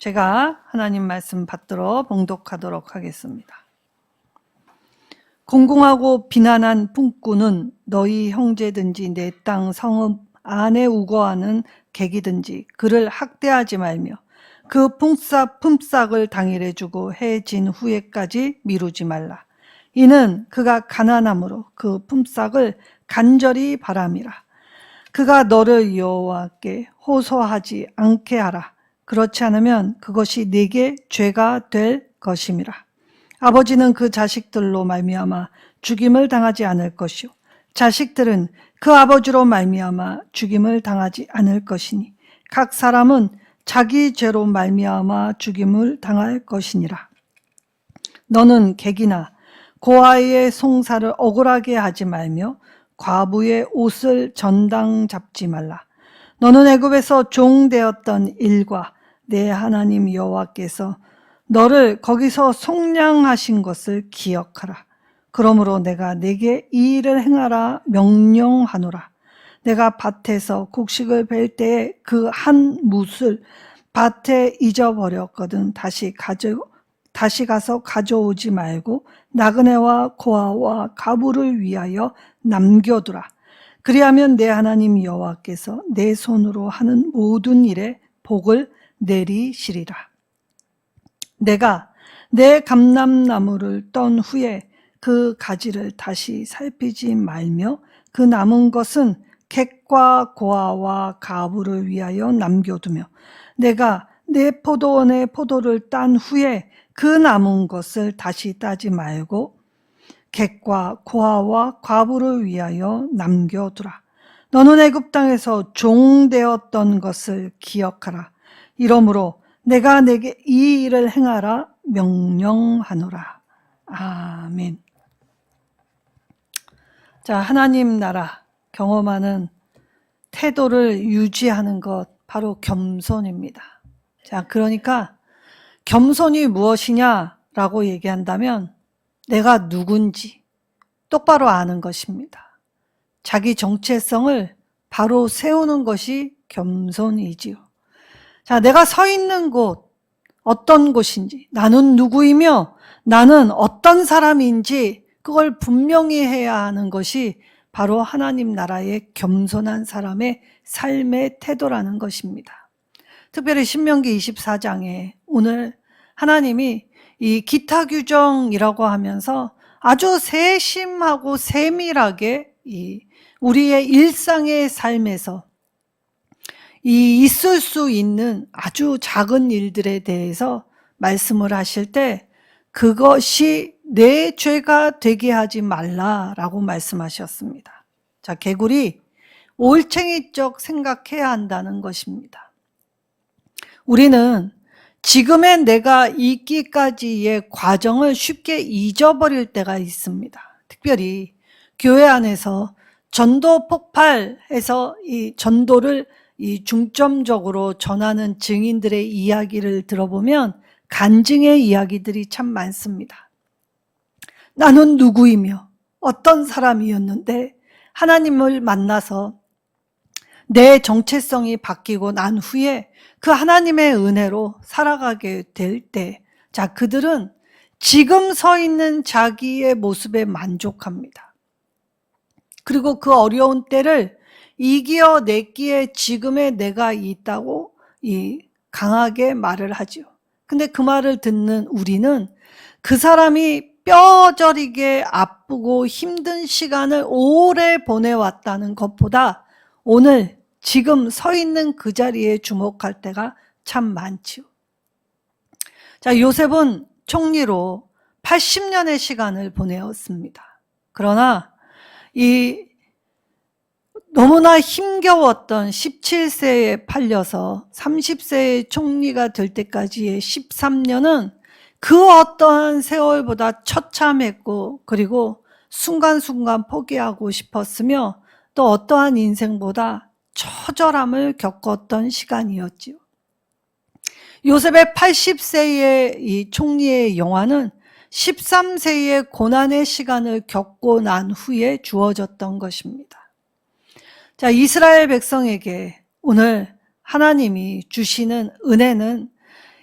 제가 하나님 말씀 받들어 봉독하도록 하겠습니다. 공공하고 비난한 품꾼은 너희 형제든지 내 땅 성읍 안에 우거하는 객이든지 그를 학대하지 말며 그 품삯을 당일에 주고 해 진 후에까지 미루지 말라. 이는 그가 가난함으로 그 품삯을 간절히 바람이라. 그가 너를 여호와께 호소하지 않게 하라. 그렇지 않으면 그것이 네게 죄가 될 것임이라. 아버지는 그 자식들로 말미암아 죽임을 당하지 않을 것이요 자식들은 그 아버지로 말미암아 죽임을 당하지 않을 것이니 각 사람은 자기 죄로 말미암아 죽임을 당할 것이니라. 너는 객이나 고아의 송사를 억울하게 하지 말며 과부의 옷을 전당 잡지 말라. 너는 애굽에서 종되었던 일과 내 하나님 여호와께서 너를 거기서 속량하신 것을 기억하라. 그러므로 내가 내게 이 일을 행하라 명령하노라. 내가 밭에서 곡식을 벨 때에 그 한 뭇을 밭에 잊어버렸거든 다시 가서 가져오지 말고 나그네와 고아와 가부를 위하여 남겨두라. 그리하면 내 하나님 여호와께서 내 손으로 하는 모든 일에 복을 내리시리라. 내가 내 감람나무를 떤 후에 그 가지를 다시 살피지 말며 그 남은 것은 객과 고아와 가부를 위하여 남겨두며 내가 내 포도원의 포도를 딴 후에 그 남은 것을 다시 따지 말고 객과 고아와 과부를 위하여 남겨두라. 너는 애굽 땅에서 종되었던 것을 기억하라. 이러므로 내가 내게 이 일을 행하라 명령하노라. 아멘. 자, 하나님 나라 경험하는 태도를 유지하는 것 바로 겸손입니다. 자, 그러니까 겸손이 무엇이냐라고 얘기한다면 내가 누군지 똑바로 아는 것입니다. 자기 정체성을 바로 세우는 것이 겸손이지요. 자, 내가 서 있는 곳, 어떤 곳인지, 나는 누구이며 나는 어떤 사람인지 그걸 분명히 해야 하는 것이 바로 하나님 나라의 겸손한 사람의 삶의 태도라는 것입니다. 특별히 신명기 24장에 오늘 하나님이 이 기타 규정이라고 하면서 아주 세심하고 세밀하게 우리의 일상의 삶에서 있을 수 있는 아주 작은 일들에 대해서 말씀을 하실 때 그것이 내 죄가 되게 하지 말라라고 말씀하셨습니다. 자, 개구리 올챙이적 생각해야 한다는 것입니다. 우리는 지금의 내가 있기까지의 과정을 쉽게 잊어버릴 때가 있습니다. 특별히 교회 안에서 전도 폭발해서 이 전도를 중점적으로 전하는 증인들의 이야기를 들어보면 간증의 이야기들이 참 많습니다. 나는 누구이며 어떤 사람이었는데 하나님을 만나서 내 정체성이 바뀌고 난 후에 그 하나님의 은혜로 살아가게 될 때, 자, 그들은 지금 서 있는 자기의 모습에 만족합니다. 그리고 그 어려운 때를 이겨냈기에 지금의 내가 있다고 강하게 말을 하죠. 근데 그 말을 듣는 우리는 그 사람이 뼈저리게 아프고 힘든 시간을 오래 보내왔다는 것보다 오늘 지금 서 있는 그 자리에 주목할 때가 참 많지요. 자, 요셉은 총리로 80년의 시간을 보내었습니다. 그러나 너무나 힘겨웠던 17세에 팔려서 30세의 총리가 될 때까지의 13년은 그 어떠한 세월보다 처참했고 그리고 순간순간 포기하고 싶었으며 또 어떠한 인생보다 처절함을 겪었던 시간이었지요. 요셉의 80세의 이 총리의 영화는 13세의 고난의 시간을 겪고 난 후에 주어졌던 것입니다. 자, 이스라엘 백성에게 오늘 하나님이 주시는 은혜는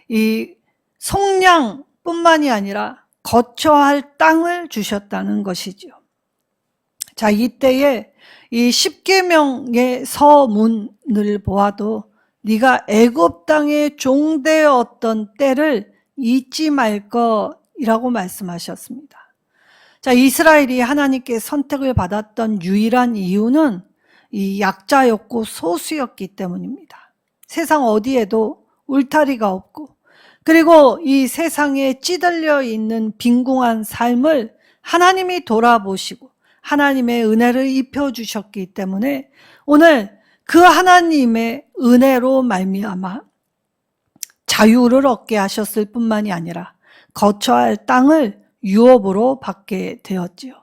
이 속량뿐만이 아니라 거처할 땅을 주셨다는 것이죠. 자, 이때에 이 십계명의 서문을 보아도 네가 애굽 땅에 종되었던 때를 잊지 말 것이라고 말씀하셨습니다. 자, 이스라엘이 하나님께 선택을 받았던 유일한 이유는 이 약자였고 소수였기 때문입니다. 세상 어디에도 울타리가 없고, 그리고 이 세상에 찌들려 있는 빈궁한 삶을 하나님이 돌아보시고 하나님의 은혜를 입혀주셨기 때문에 오늘 그 하나님의 은혜로 말미암아 자유를 얻게 하셨을 뿐만이 아니라 거처할 땅을 유업으로 받게 되었지요.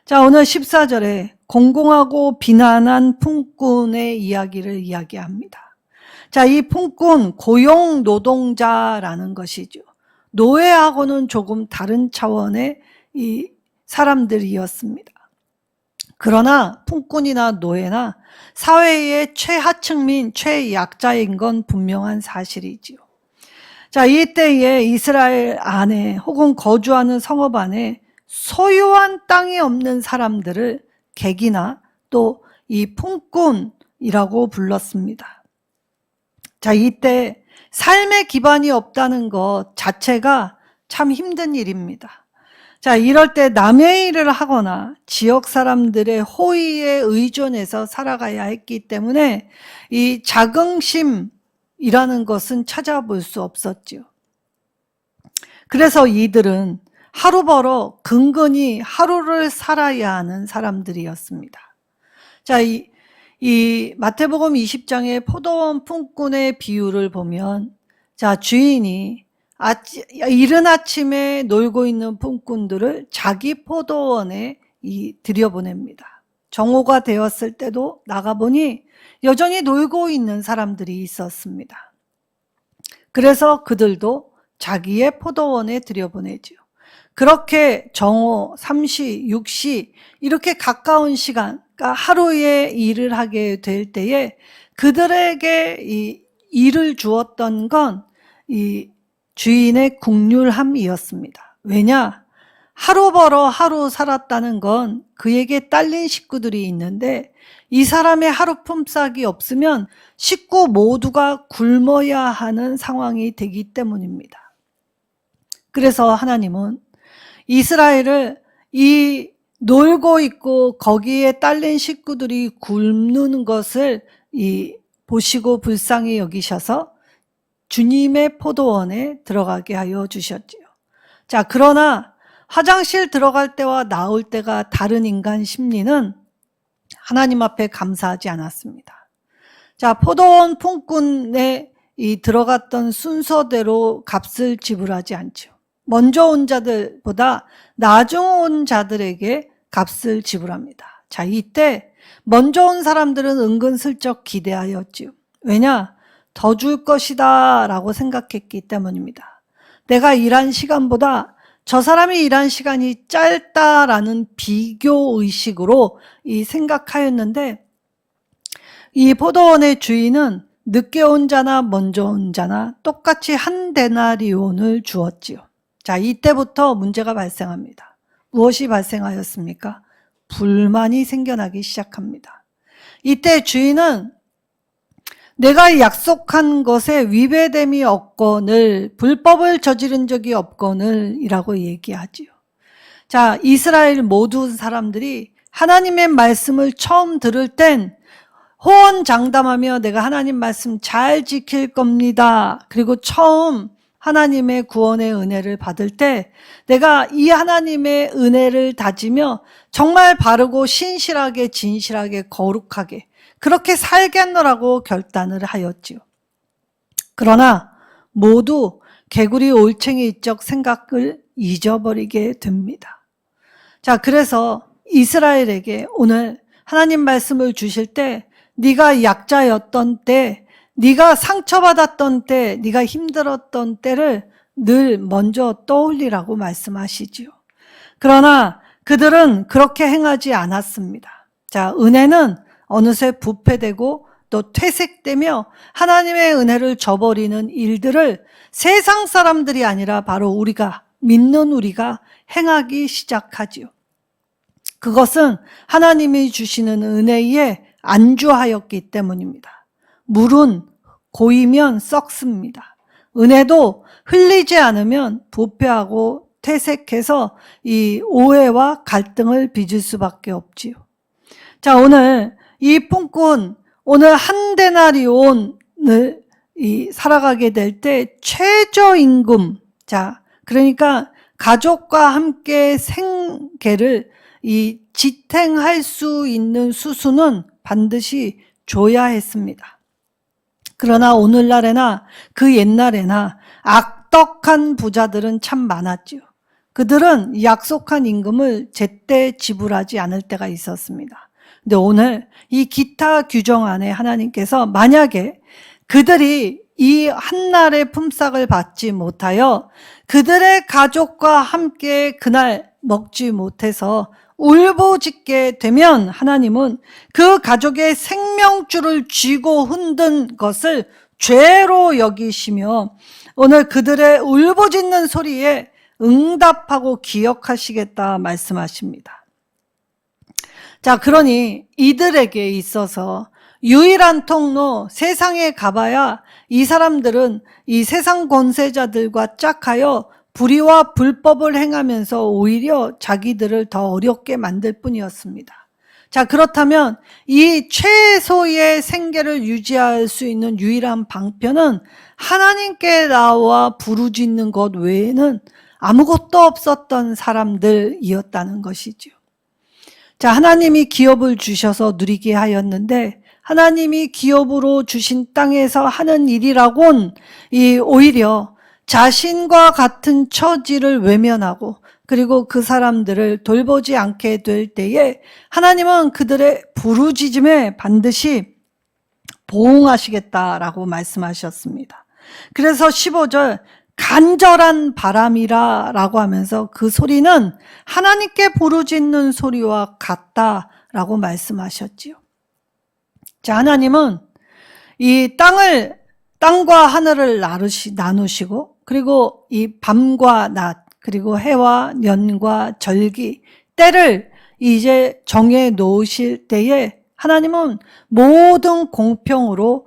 자, 오늘 14절에 공공하고 비난한 품꾼의 이야기를 이야기합니다. 자, 이 품꾼, 고용 노동자라는 것이죠. 노예하고는 조금 다른 차원의 이 사람들이었습니다. 그러나 품꾼이나 노예나 사회의 최하층민, 최약자인 건 분명한 사실이지요. 자, 이때에 이스라엘 안에 혹은 거주하는 성읍 안에 소유한 땅이 없는 사람들을 객이나 또 이 품꾼이라고 불렀습니다. 자, 이때 삶의 기반이 없다는 것 자체가 참 힘든 일입니다. 자, 이럴 때 남의 일을 하거나 지역 사람들의 호의에 의존해서 살아가야 했기 때문에 이 자긍심이라는 것은 찾아볼 수 없었죠. 그래서 이들은 하루 벌어 근근히 하루를 살아야 하는 사람들이었습니다. 자, 이 마태복음 20장의 포도원 품꾼의 비유를 보면, 자, 주인이 이른 아침에 놀고 있는 품꾼들을 자기 포도원에 들여보냅니다. 정오가 되었을 때도 나가보니 여전히 놀고 있는 사람들이 있었습니다. 그래서 그들도 자기의 포도원에 들여보내지요. 그렇게 정오, 3시, 6시 이렇게 가까운 시간, 그러니까 하루에 일을 하게 될 때에 그들에게 이 일을 주었던 건 이 주인의 긍휼함이었습니다. 왜냐? 하루 벌어 하루 살았다는 건 그에게 딸린 식구들이 있는데 이 사람의 하루 품삯이 없으면 식구 모두가 굶어야 하는 상황이 되기 때문입니다. 그래서 하나님은 이스라엘을 이 놀고 있고 거기에 딸린 식구들이 굶는 것을 보시고 불쌍히 여기셔서 주님의 포도원에 들어가게 하여 주셨지요. 자, 그러나 화장실 들어갈 때와 나올 때가 다른 인간 심리는 하나님 앞에 감사하지 않았습니다. 자, 포도원 품꾼에 들어갔던 순서대로 값을 지불하지 않죠. 먼저 온 자들보다 나중 온 자들에게 값을 지불합니다. 자, 이때 먼저 온 사람들은 은근슬쩍 기대하였지요. 왜냐? 더 줄 것이다 라고 생각했기 때문입니다. 내가 일한 시간보다 저 사람이 일한 시간이 짧다라는 비교의식으로 생각하였는데, 이 포도원의 주인은 늦게 온 자나 먼저 온 자나 똑같이 한 데나리온을 주었지요. 자, 이때부터 문제가 발생합니다. 무엇이 발생하였습니까? 불만이 생겨나기 시작합니다. 이때 주인은 내가 약속한 것에 위배됨이 없거늘, 불법을 저지른 적이 없거늘 이라고 얘기하지요. 자, 이스라엘 모든 사람들이 하나님의 말씀을 처음 들을 땐 호언장담하며 내가 하나님 말씀 잘 지킬 겁니다. 그리고 처음 하나님의 구원의 은혜를 받을 때 내가 이 하나님의 은혜를 다지며 정말 바르고 신실하게 진실하게 거룩하게 그렇게 살겠노라고 결단을 하였지요. 그러나 모두 개구리 올챙이적 생각을 잊어버리게 됩니다. 자, 그래서 이스라엘에게 오늘 하나님 말씀을 주실 때 네가 약자였던 때, 네가 상처받았던 때, 네가 힘들었던 때를 늘 먼저 떠올리라고 말씀하시지요. 그러나 그들은 그렇게 행하지 않았습니다. 자, 은혜는 어느새 부패되고 또 퇴색되며 하나님의 은혜를 저버리는 일들을 세상 사람들이 아니라 바로 우리가 믿는 우리가 행하기 시작하지요. 그것은 하나님이 주시는 은혜에 안주하였기 때문입니다. 물은 고이면 썩습니다. 은혜도 흘리지 않으면 부패하고 퇴색해서 이 오해와 갈등을 빚을 수밖에 없지요. 자, 오늘 이 품꾼, 오늘 한 데나리온을 살아가게 될 때 최저임금, 자, 그러니까 가족과 함께 생계를 지탱할 수 있는 수수는 반드시 줘야 했습니다. 그러나 오늘날에나 그 옛날에나 악덕한 부자들은 참 많았지요. 그들은 약속한 임금을 제때 지불하지 않을 때가 있었습니다. 근데 오늘 이 기타 규정 안에 하나님께서 만약에 그들이 이 한날의 품삯을 받지 못하여 그들의 가족과 함께 그날 먹지 못해서 울부짖게 되면 하나님은 그 가족의 생명줄을 쥐고 흔든 것을 죄로 여기시며 오늘 그들의 울부짖는 소리에 응답하고 기억하시겠다 말씀하십니다. 자, 그러니 이들에게 있어서 유일한 통로, 세상에 가봐야 이 사람들은 이 세상 권세자들과 짝하여 불의와 불법을 행하면서 오히려 자기들을 더 어렵게 만들 뿐이었습니다. 자, 그렇다면 이 최소의 생계를 유지할 수 있는 유일한 방편은 하나님께 나와 부르짖는 것 외에는 아무것도 없었던 사람들이었다는 것이죠. 자, 하나님이 기업을 주셔서 누리게 하였는데 하나님이 기업으로 주신 땅에서 하는 일이라곤 오히려 자신과 같은 처지를 외면하고 그리고 그 사람들을 돌보지 않게 될 때에 하나님은 그들의 부르짖음에 반드시 보응하시겠다라고 말씀하셨습니다. 그래서 15절 간절한 바람이라 라고 하면서 그 소리는 하나님께 부르짖는 소리와 같다라고 말씀하셨지요. 자, 하나님은 이 땅과 하늘을 나누시고 그리고 이 밤과 낮 그리고 해와 년과 절기 때를 이제 정해 놓으실 때에 하나님은 모든 공평으로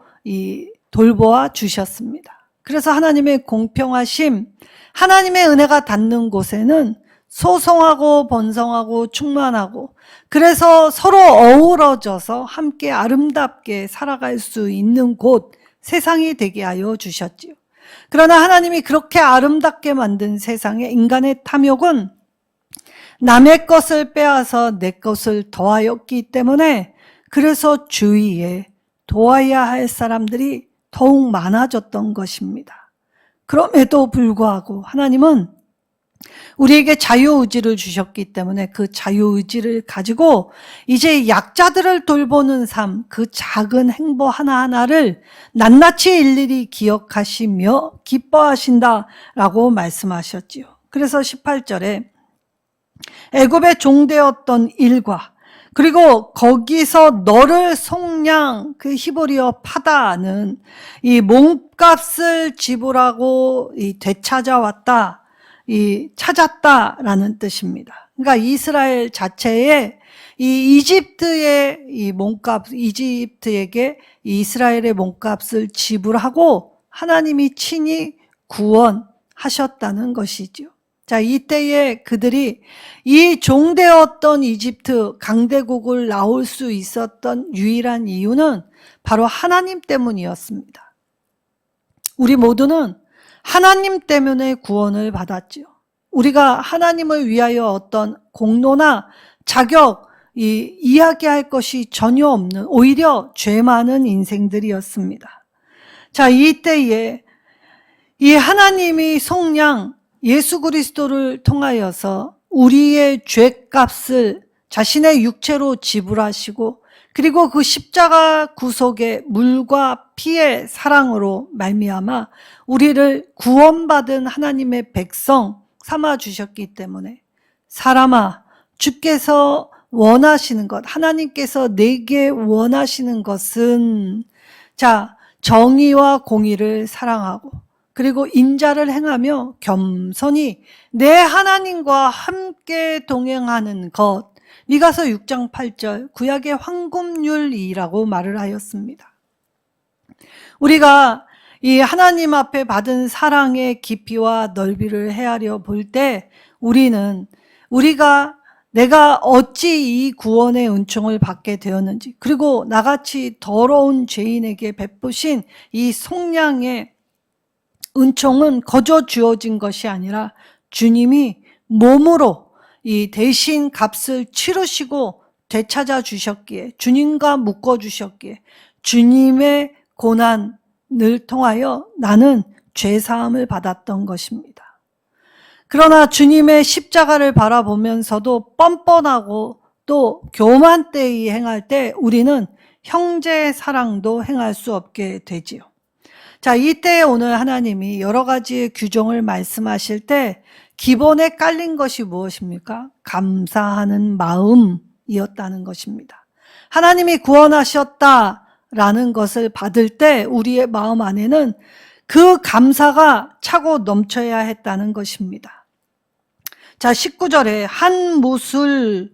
돌보아 주셨습니다. 그래서 하나님의 공평하심, 하나님의 은혜가 닿는 곳에는 소성하고 번성하고 충만하고 그래서 서로 어우러져서 함께 아름답게 살아갈 수 있는 곳, 세상이 되게 하여 주셨지요. 그러나 하나님이 그렇게 아름답게 만든 세상에 인간의 탐욕은 남의 것을 빼앗아 내 것을 더하였기 때문에 그래서 주위에 도와야 할 사람들이 더욱 많아졌던 것입니다. 그럼에도 불구하고 하나님은 우리에게 자유의지를 주셨기 때문에 그 자유의지를 가지고 이제 약자들을 돌보는 삶, 그 작은 행보 하나하나를 낱낱이 일일이 기억하시며 기뻐하신다라고 말씀하셨지요. 그래서 18절에 애굽에 종되었던 일과 그리고 거기서 너를 속량, 그 히브리어 파다는 이 몸값을 지불하고 되찾아왔다, 찾았다라는 뜻입니다. 그러니까 이스라엘 자체에 이집트의 이집트에게 이스라엘의 몸값을 지불하고 하나님이 친히 구원하셨다는 것이죠. 자, 이때에 그들이 이 종되었던 이집트 강대국을 나올 수 있었던 유일한 이유는 바로 하나님 때문이었습니다. 우리 모두는 하나님 때문에 구원을 받았지요. 우리가 하나님을 위하여 어떤 공로나 자격, 이야기할 것이 전혀 없는 오히려 죄 많은 인생들이었습니다. 자, 이때에 이 하나님이 속량 예수 그리스도를 통하여서 우리의 죄값을 자신의 육체로 지불하시고 그리고 그 십자가 구속의 물과 피의 사랑으로 말미암아 우리를 구원받은 하나님의 백성 삼아 주셨기 때문에 사람아, 주께서 원하시는 것, 하나님께서 내게 원하시는 것은 자, 정의와 공의를 사랑하고 그리고 인자를 행하며 겸손히 내 하나님과 함께 동행하는 것. 미가서 6장 8절 구약의 황금률이라고 말을 하였습니다. 우리가 이 하나님 앞에 받은 사랑의 깊이와 넓이를 헤아려 볼 때 내가 어찌 이 구원의 은총을 받게 되었는지, 그리고 나같이 더러운 죄인에게 베푸신 이 속량의 은총은 거저 주어진 것이 아니라 주님이 몸으로 이 대신 값을 치르시고 되찾아 주셨기에, 주님과 묶어 주셨기에 주님의 고난을 통하여 나는 죄사함을 받았던 것입니다. 그러나 주님의 십자가를 바라보면서도 뻔뻔하고 또 교만되이 행할 때 우리는 형제의 사랑도 행할 수 없게 되지요. 자, 이때 오늘 하나님이 여러 가지의 규정을 말씀하실 때 기본에 깔린 것이 무엇입니까? 감사하는 마음이었다는 것입니다. 하나님이 구원하셨다라는 것을 받을 때 우리의 마음 안에는 그 감사가 차고 넘쳐야 했다는 것입니다. 자, 19절에 한 못을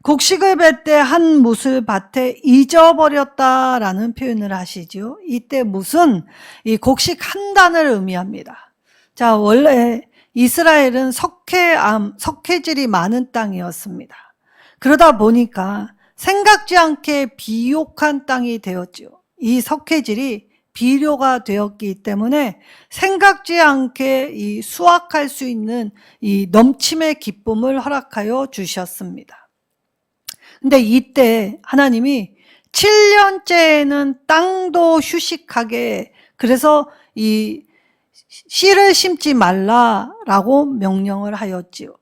곡식을 벨 때 한 못을 밭에 잊어버렸다라는 표현을 하시죠. 이때 못은 이 곡식 한 단을 의미합니다. 자, 원래 이스라엘은 석회질이 많은 땅이었습니다. 그러다 보니까 생각지 않게 비옥한 땅이 되었죠. 이 석회질이 비료가 되었기 때문에 생각지 않게 이 수확할 수 있는 이 넘침의 기쁨을 허락하여 주셨습니다. 근데 이때 하나님이 7년째에는 땅도 휴식하게, 그래서 이 씨를 심지 말라라고 명령을 하였지요.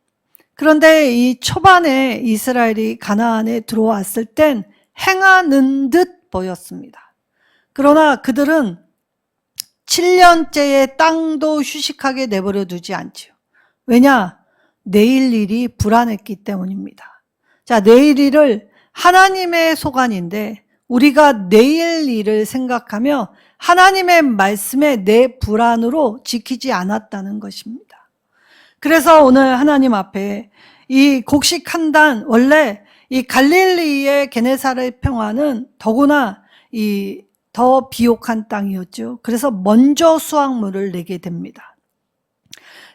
그런데 이 초반에 이스라엘이 가나안에 들어왔을 땐 행하는 듯 보였습니다. 그러나 그들은 7년째의 땅도 휴식하게 내버려 두지 않지요. 왜냐? 내일 일이 불안했기 때문입니다. 자, 내일 일을 하나님의 소관인데 우리가 내일 일을 생각하며 하나님의 말씀에 내 불안으로 지키지 않았다는 것입니다. 그래서 오늘 하나님 앞에 이 곡식 한 단, 원래 이 갈릴리의 게네사렛 평화는 더구나 더 비옥한 땅이었죠. 그래서 먼저 수확물을 내게 됩니다.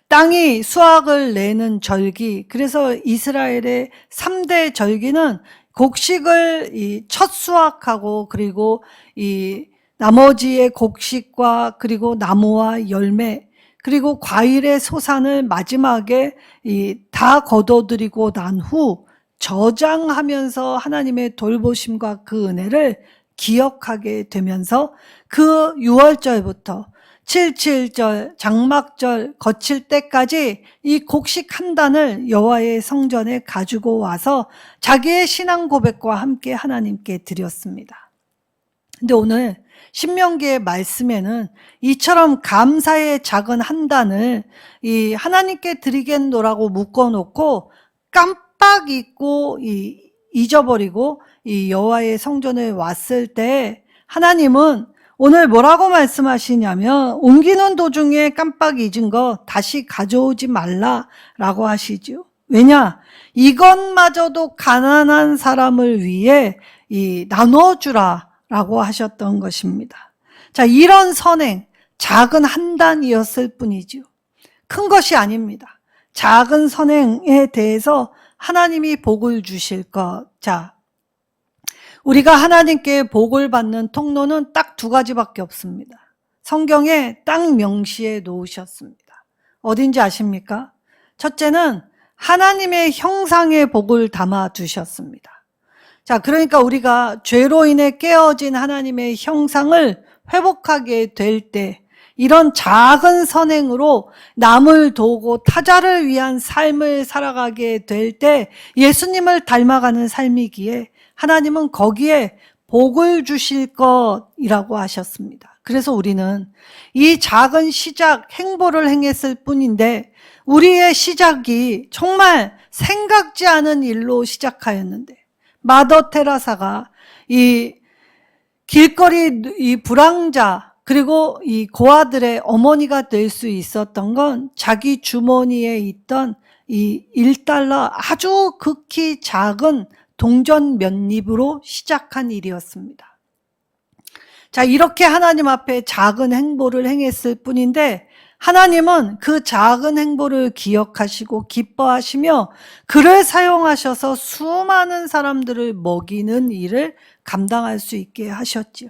땅이 수확을 내는 절기, 그래서 이스라엘의 3대 절기는 곡식을 첫 수확하고 그리고 나머지의 곡식과 그리고 나무와 열매 그리고 과일의 소산을 마지막에 다 거둬들이고 난 후 저장하면서 하나님의 돌보심과 그 은혜를 기억하게 되면서 그 6월절부터 77절 장막절 거칠 때까지 이 곡식 한 단을 여호와의 성전에 가지고 와서 자기의 신앙 고백과 함께 하나님께 드렸습니다. 근데 오늘 신명기의 말씀에는 이처럼 감사의 작은 한 단을 하나님께 드리겠노라고 묶어놓고 깜빡 잊고 잊어버리고 이 여호와의 성전에 왔을 때 하나님은 오늘 뭐라고 말씀하시냐면 옮기는 도중에 깜빡 잊은 거 다시 가져오지 말라라고 하시죠. 왜냐? 이것마저도 가난한 사람을 위해 나눠주라라고 하셨던 것입니다. 자, 이런 선행, 작은 한 단이었을 뿐이죠. 큰 것이 아닙니다. 작은 선행에 대해서 하나님이 복을 주실 것. 자, 우리가 하나님께 복을 받는 통로는 딱 두 가지밖에 없습니다. 성경에 딱 명시해 놓으셨습니다. 어딘지 아십니까? 첫째는 하나님의 형상의 복을 담아 두셨습니다. 자, 그러니까 우리가 죄로 인해 깨어진 하나님의 형상을 회복하게 될 때, 이런 작은 선행으로 남을 도우고 타자를 위한 삶을 살아가게 될 때 예수님을 닮아가는 삶이기에 하나님은 거기에 복을 주실 것이라고 하셨습니다. 그래서 우리는 이 작은 시작, 행보를 행했을 뿐인데 우리의 시작이 정말 생각지 않은 일로 시작하였는데, 마더 테라사가 이 길거리 이 불황자 그리고 이 고아들의 어머니가 될 수 있었던 건 자기 주머니에 있던 이 1달러 아주 극히 작은 동전 몇 립으로 시작한 일이었습니다. 자, 이렇게 하나님 앞에 작은 행보를 행했을 뿐인데 하나님은 그 작은 행보를 기억하시고 기뻐하시며 그를 사용하셔서 수많은 사람들을 먹이는 일을 감당할 수 있게 하셨지요.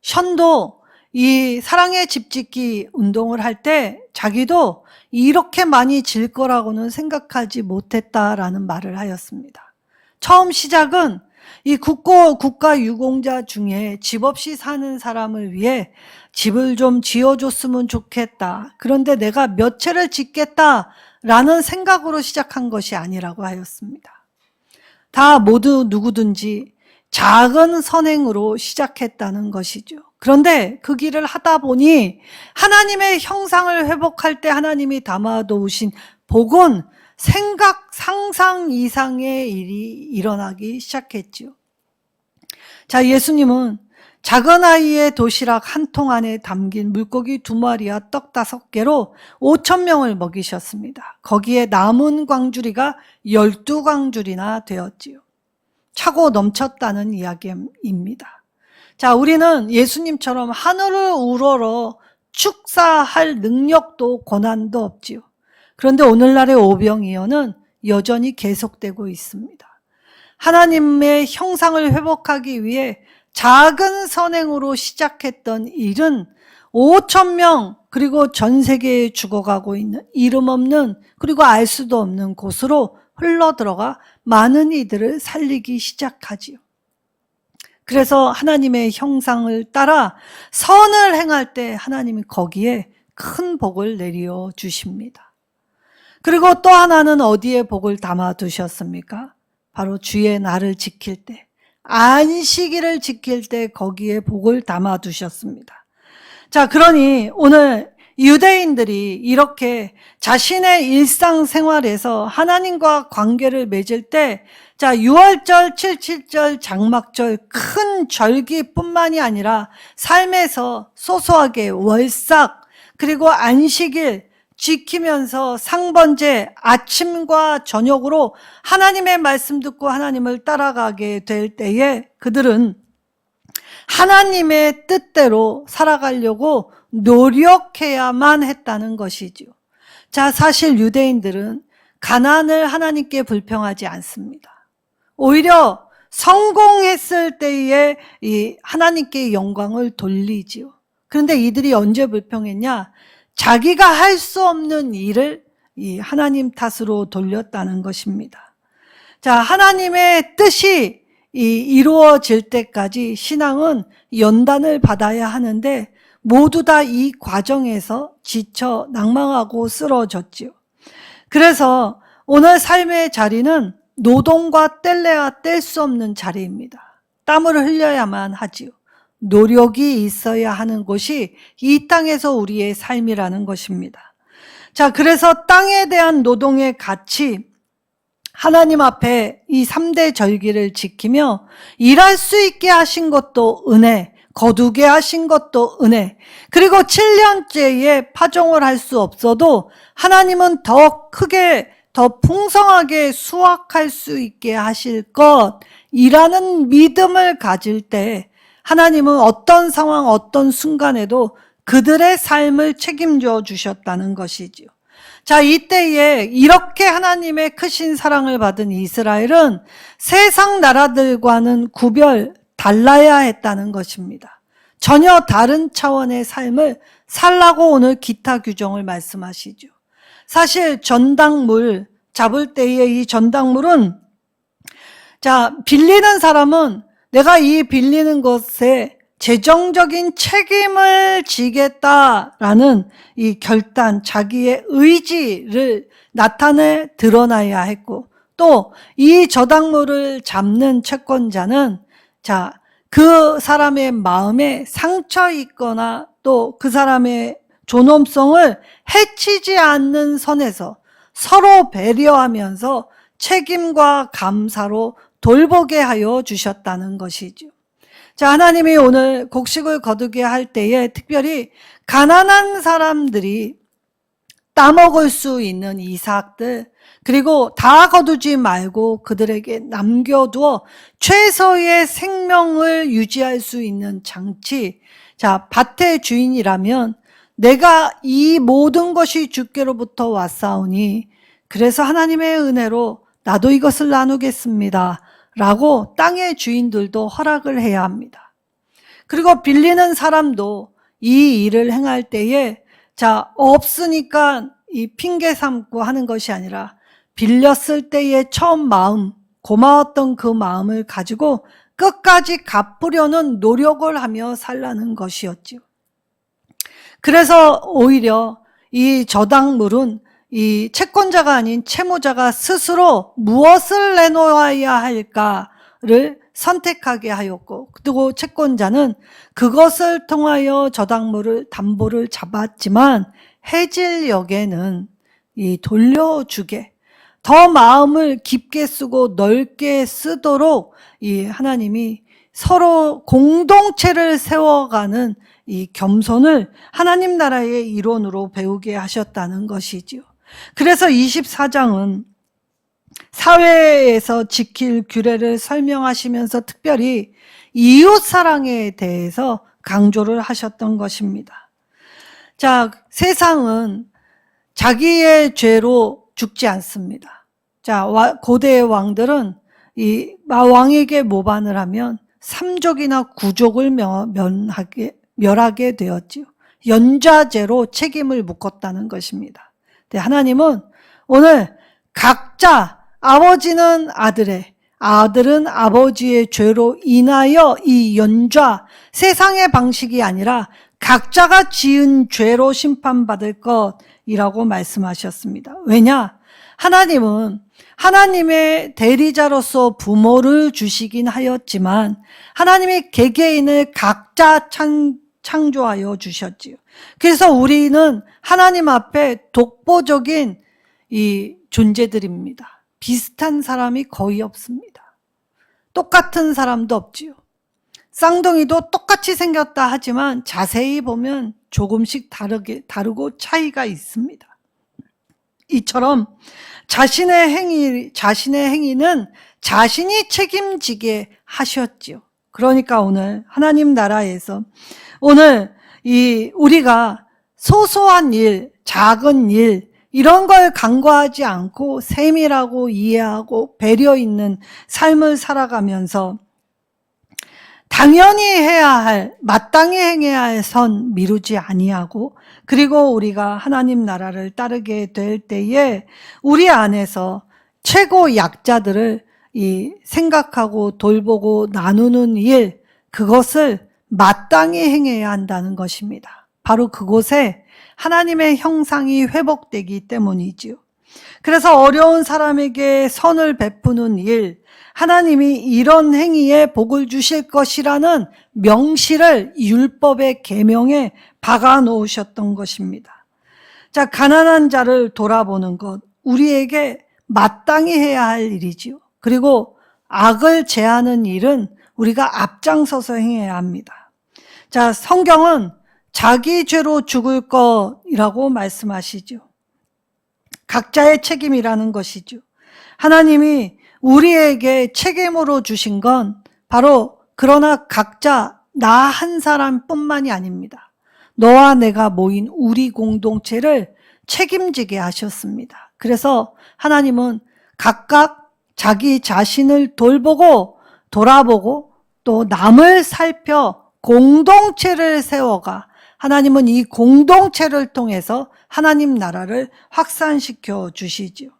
션도 이 사랑의 집짓기 운동을 할 때 자기도 이렇게 많이 질 거라고는 생각하지 못했다라는 말을 하였습니다. 처음 시작은 이 국가 유공자 중에 집 없이 사는 사람을 위해 집을 좀 지어줬으면 좋겠다. 그런데 내가 몇 채를 짓겠다라는 생각으로 시작한 것이 아니라고 하였습니다. 다 모두 누구든지 작은 선행으로 시작했다는 것이죠. 그런데 그 길을 하다 보니 하나님의 형상을 회복할 때 하나님이 담아놓으신 복은 생각, 상상 이상의 일이 일어나기 시작했죠. 자, 예수님은 작은 아이의 도시락 한 통 안에 담긴 물고기 2마리와 떡 5개로 5,000명을 먹이셨습니다. 거기에 남은 광주리가 12광주리나 되었지요. 차고 넘쳤다는 이야기입니다. 자, 우리는 예수님처럼 하늘을 우러러 축사할 능력도 고난도 없지요. 그런데 오늘날의 오병이어는 여전히 계속되고 있습니다. 하나님의 형상을 회복하기 위해 작은 선행으로 시작했던 일은 5,000명 그리고 전 세계에 죽어가고 있는 이름 없는 그리고 알 수도 없는 곳으로 흘러들어가 많은 이들을 살리기 시작하지요. 그래서 하나님의 형상을 따라 선을 행할 때 하나님이 거기에 큰 복을 내려 주십니다. 그리고 또 하나는 어디에 복을 담아 두셨습니까? 바로 주의 날을 지킬 때, 안식일을 지킬 때 거기에 복을 담아 두셨습니다. 자, 그러니 오늘 유대인들이 이렇게 자신의 일상생활에서 하나님과 관계를 맺을 때, 자, 6월절, 77절, 장막절 큰 절기뿐만이 아니라 삶에서 소소하게 월삭 그리고 안식일 지키면서 상번제 아침과 저녁으로 하나님의 말씀 듣고 하나님을 따라가게 될 때에 그들은 하나님의 뜻대로 살아가려고 노력해야만 했다는 것이죠. 자, 사실 유대인들은 가난을 하나님께 불평하지 않습니다. 오히려 성공했을 때에 이 하나님께 영광을 돌리지요. 그런데 이들이 언제 불평했냐? 자기가 할 수 없는 일을 이 하나님 탓으로 돌렸다는 것입니다. 자, 하나님의 뜻이 이루어질 때까지 신앙은 연단을 받아야 하는데 모두 다 이 과정에서 지쳐 낭망하고 쓰러졌지요. 그래서 오늘 삶의 자리는 노동과 뗄래야 뗄 수 없는 자리입니다. 땀을 흘려야만 하지요. 노력이 있어야 하는 곳이 이 땅에서 우리의 삶이라는 것입니다. 자, 그래서 땅에 대한 노동의 가치, 하나님 앞에 이 3대 절기를 지키며 일할 수 있게 하신 것도 은혜, 거두게 하신 것도 은혜, 그리고 7년째에 파종을 할 수 없어도 하나님은 더 크게, 더 풍성하게 수확할 수 있게 하실 것이라는 믿음을 가질 때 하나님은 어떤 상황, 어떤 순간에도 그들의 삶을 책임져 주셨다는 것이지요. 자, 이때에 이렇게 하나님의 크신 사랑을 받은 이스라엘은 세상 나라들과는 달라야 했다는 것입니다. 전혀 다른 차원의 삶을 살라고 오늘 기타 규정을 말씀하시죠. 사실 전당물 잡을 때의 이 전당물은, 자, 빌리는 사람은 내가 이 빌리는 것에 재정적인 책임을 지겠다라는 이 결단, 자기의 의지를 드러나야 했고, 또 이 저당물을 잡는 채권자는, 자, 그 사람의 마음에 상처 있거나 또 그 사람의 존엄성을 해치지 않는 선에서 서로 배려하면서 책임과 감사로 돌보게 하여 주셨다는 것이죠. 자, 하나님이 오늘 곡식을 거두게 할 때에 특별히 가난한 사람들이 따먹을 수 있는 이삭들, 그리고 다 거두지 말고 그들에게 남겨두어 최소의 생명을 유지할 수 있는 장치. 자, 밭의 주인이라면 내가 이 모든 것이 주께로부터 왔사오니 그래서 하나님의 은혜로 나도 이것을 나누겠습니다 라고 땅의 주인들도 허락을 해야 합니다. 그리고 빌리는 사람도 이 일을 행할 때에 자, 없으니까 이 핑계 삼고 하는 것이 아니라 빌렸을 때의 처음 마음, 고마웠던 그 마음을 가지고 끝까지 갚으려는 노력을 하며 살라는 것이었죠. 그래서 오히려 이 저당물은 이 채권자가 아닌 채무자가 스스로 무엇을 내놓아야 할까를 선택하게 하였고, 그리고 채권자는 그것을 통하여 저당물을 담보를 잡았지만 해질녘에는 이 돌려주게 더 마음을 깊게 쓰고 넓게 쓰도록 이 하나님이 서로 공동체를 세워가는 이 겸손을 하나님 나라의 일원으로 배우게 하셨다는 것이지요. 그래서 24장은 사회에서 지킬 규례를 설명하시면서 특별히 이웃사랑에 대해서 강조를 하셨던 것입니다. 자, 세상은 자기의 죄로 죽지 않습니다. 자, 고대의 왕들은 이 왕에게 모반을 하면 3족이나 9족을 멸하게 되었지요. 연좌제로 책임을 묻었다는 것입니다. 하나님은 오늘 각자 아버지는 아들의, 아들은 아버지의 죄로 인하여 이 연좌, 세상의 방식이 아니라 각자가 지은 죄로 심판받을 것이라고 말씀하셨습니다. 왜냐? 하나님은 하나님의 대리자로서 부모를 주시긴 하였지만 하나님이 개개인을 각자 창조하여 주셨지요. 그래서 우리는 하나님 앞에 독보적인 이 존재들입니다. 비슷한 사람이 거의 없습니다. 똑같은 사람도 없지요. 쌍둥이도 똑같이 생겼다 하지만 자세히 보면 조금씩 다르고 차이가 있습니다. 이처럼 자신의 행위는 자신이 책임지게 하셨지요. 그러니까 오늘 하나님 나라에서 오늘 우리가 소소한 일, 작은 일 이런 걸 간과하지 않고 세밀하고 이해하고 배려 있는 삶을 살아가면서 당연히 해야 할, 마땅히 행해야 할 선 미루지 아니하고, 그리고 우리가 하나님 나라를 따르게 될 때에 우리 안에서 최고 약자들을 생각하고 돌보고 나누는 일, 그것을 마땅히 행해야 한다는 것입니다. 바로 그곳에 하나님의 형상이 회복되기 때문이지요. 그래서 어려운 사람에게 선을 베푸는 일, 하나님이 이런 행위에 복을 주실 것이라는 명시를 율법의 계명에 박아 놓으셨던 것입니다. 자, 가난한 자를 돌아보는 것, 우리에게 마땅히 해야 할 일이지요. 그리고 악을 제하는 일은 우리가 앞장서서 행해야 합니다. 자, 성경은 자기 죄로 죽을 것이라고 말씀하시죠. 각자의 책임이라는 것이죠. 하나님이 우리에게 책임으로 주신 건 바로 그러나 각자 나 한 사람뿐만이 아닙니다. 너와 내가 모인 우리 공동체를 책임지게 하셨습니다. 그래서 하나님은 각각 자기 자신을 돌아보고 또 남을 살펴 공동체를 세워가 하나님은 이 공동체를 통해서 하나님 나라를 확산시켜 주시지요.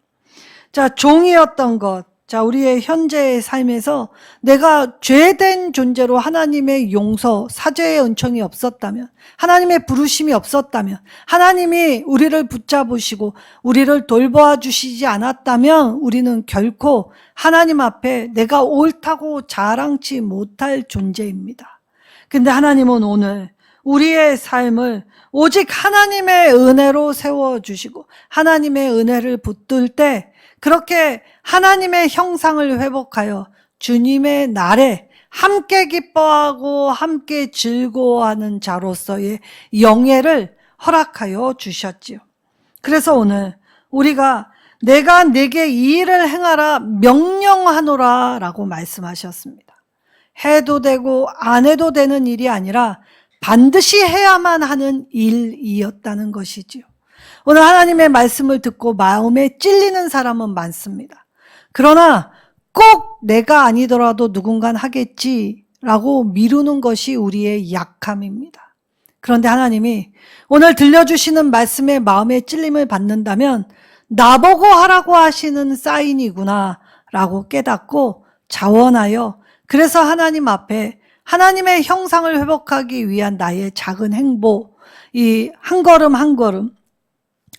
자, 종이었던 것. 자, 우리의 현재의 삶에서 내가 죄된 존재로 하나님의 용서, 사죄의 은총이 없었다면, 하나님의 부르심이 없었다면, 하나님이 우리를 붙잡으시고 우리를 돌보아 주시지 않았다면 우리는 결코 하나님 앞에 내가 옳다고 자랑치 못할 존재입니다. 근데 하나님은 오늘 우리의 삶을 오직 하나님의 은혜로 세워주시고 하나님의 은혜를 붙들 때 그렇게 하나님의 형상을 회복하여 주님의 날에 함께 기뻐하고 함께 즐거워하는 자로서의 영예를 허락하여 주셨지요. 그래서 오늘 우리가 내가 내게 이 일을 행하라 명령하노라 라고 말씀하셨습니다. 해도 되고 안 해도 되는 일이 아니라 반드시 해야만 하는 일이었다는 것이지요. 오늘 하나님의 말씀을 듣고 마음에 찔리는 사람은 많습니다. 그러나 꼭 내가 아니더라도 누군가 하겠지라고 미루는 것이 우리의 약함입니다. 그런데 하나님이 오늘 들려주시는 말씀에 마음의 찔림을 받는다면 나보고 하라고 하시는 사인이구나 라고 깨닫고 자원하여 그래서 하나님 앞에 하나님의 형상을 회복하기 위한 나의 작은 행보, 이 한 걸음 한 걸음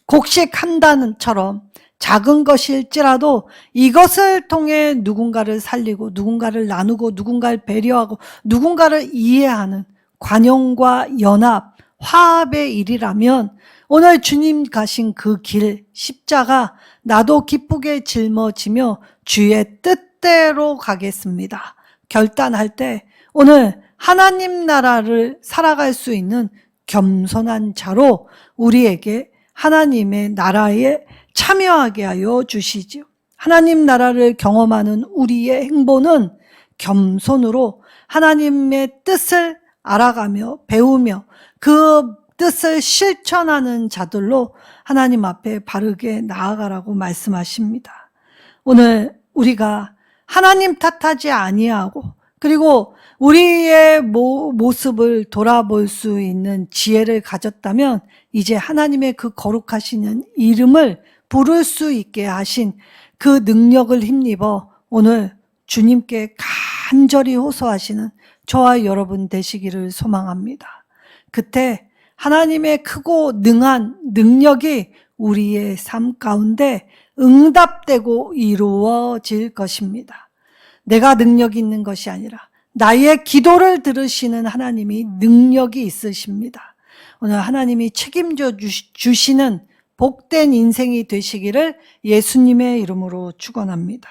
곡식 한 단처럼 작은 것일지라도 이것을 통해 누군가를 살리고 누군가를 나누고 누군가를 배려하고 누군가를 이해하는 관용과 연합, 화합의 일이라면 오늘 주님 가신 그 길, 십자가 나도 기쁘게 짊어지며 주의 뜻대로 가겠습니다. 결단할 때 오늘 하나님 나라를 살아갈 수 있는 겸손한 자로 우리에게 하나님의 나라에 참여하게 하여 주시지요. 하나님 나라를 경험하는 우리의 행보는 겸손으로 하나님의 뜻을 알아가며 배우며 그 뜻을 실천하는 자들로 하나님 앞에 바르게 나아가라고 말씀하십니다. 오늘 우리가 하나님 탓하지 아니하고 그리고 우리의 모습을 돌아볼 수 있는 지혜를 가졌다면 이제 하나님의 그 거룩하시는 이름을 부를 수 있게 하신 그 능력을 힘입어 오늘 주님께 간절히 호소하시는 저와 여러분 되시기를 소망합니다. 그때 하나님의 크고 능한 능력이 우리의 삶 가운데 응답되고 이루어질 것입니다. 내가 능력이 있는 것이 아니라 나의 기도를 들으시는 하나님이 능력이 있으십니다. 오늘 하나님이 책임져 주시는 복된 인생이 되시기를 예수님의 이름으로 축원합니다.